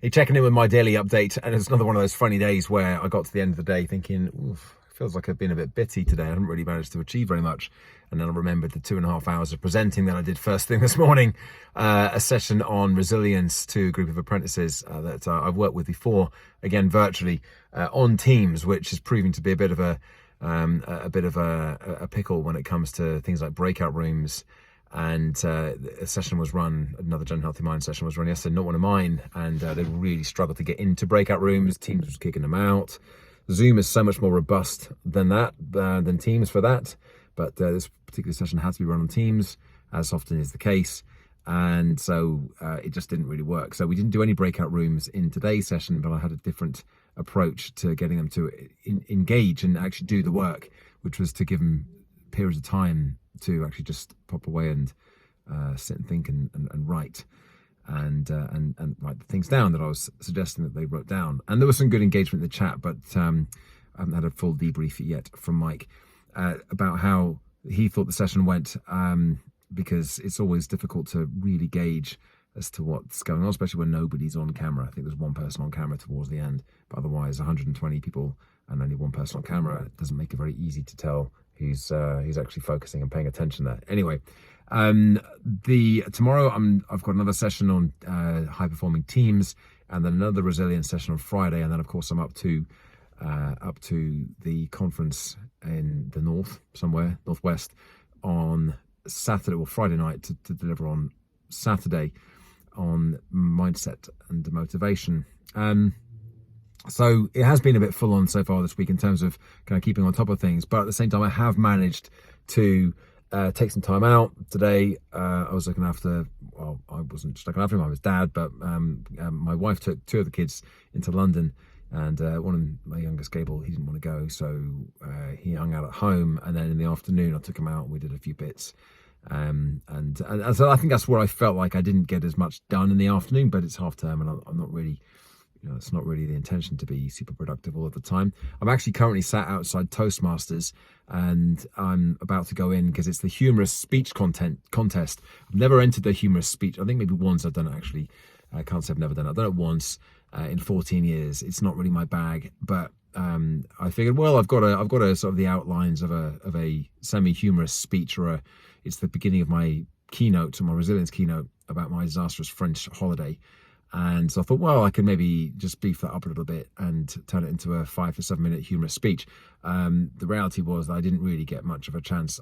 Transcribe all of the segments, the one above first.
Hey, checking in with my daily update, and it's another one of those funny days where I got to the end of the day thinking, oof, feels like I've been a bit bitty today. I haven't really managed to achieve very much. And then I remembered the 2.5 hours of presenting that I did first thing this morning, a session on resilience to a group of apprentices that I've worked with before, again virtually on Teams, which is proving to be a bit of a pickle when it comes to things like breakout rooms. And a session was run, another Gen Healthy Mind session was run yesterday, not one of mine, and they really struggled to get into breakout rooms. Teams was kicking them out. Zoom is so much more robust than Teams for that, but this particular session had to be run on Teams, as often is the case, and so it just didn't really work. So we didn't do any breakout rooms in today's session, but I had a different approach to getting them to engage and actually do the work, which was to give them periods of time to actually just pop away and sit and think and write and write the things down that I was suggesting that they wrote down. And there was some good engagement in the chat, but I haven't had a full debrief yet from Mike about how he thought the session went, because it's always difficult to really gauge as to what's going on, especially when nobody's on camera. I think there's one person on camera towards the end, but otherwise 120 people and only one person on camera, it doesn't make it very easy to tell who's actually focusing and paying attention there. Anyway, tomorrow I've got another session on high performing teams, and then another resilience session on Friday, and then of course I'm up to the conference in the northwest on Saturday or Friday night to deliver on Saturday on mindset and motivation. So it has been a bit full on so far this week in terms of kind of keeping on top of things, but at the same time I have managed to take some time out today. I was looking after, well, I wasn't just looking after him, I was dad, but my wife took two of the kids into London, and one of my youngest, Gable, he didn't want to go, so he hung out at home, and then in the afternoon I took him out and we did a few bits. And so I think that's where I felt like I didn't get as much done in the afternoon, but it's half term and I'm not really, it's not really the intention to be super productive all of the time. I'm actually currently sat outside Toastmasters, and I'm about to go in because it's the humorous speech contest. I've never entered the humorous speech. I think maybe once I've done it, actually. I can't say I've never done it. I've done it once in 14 years. It's not really my bag, but I figured, well, I've got a sort of the outlines of a semi-humorous speech, or it's the beginning of my keynote, or my resilience keynote about my disastrous French holiday. And so I thought, well, I could maybe just beef that up a little bit and turn it into a 5 to 7 minute humorous speech. The reality was that I didn't really get much of a chance.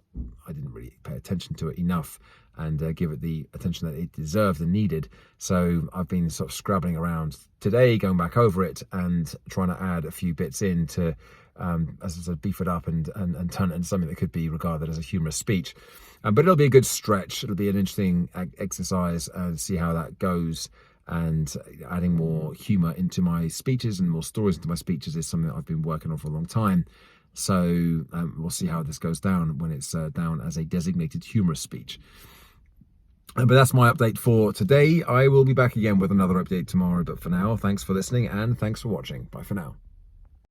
I didn't really pay attention to it enough and give it the attention that it deserved and needed. So I've been sort of scrabbling around today, going back over it and trying to add a few bits in to, as I said, beef it up and turn it into something that could be regarded as a humorous speech. But it'll be a good stretch. It'll be an interesting exercise and see how that goes. And adding more humor into my speeches and more stories into my speeches is something that I've been working on for a long time. So we'll see how this goes down when it's down as a designated humorous speech. But that's my update for today. I will be back again with another update tomorrow. But for now, thanks for listening and thanks for watching. Bye for now.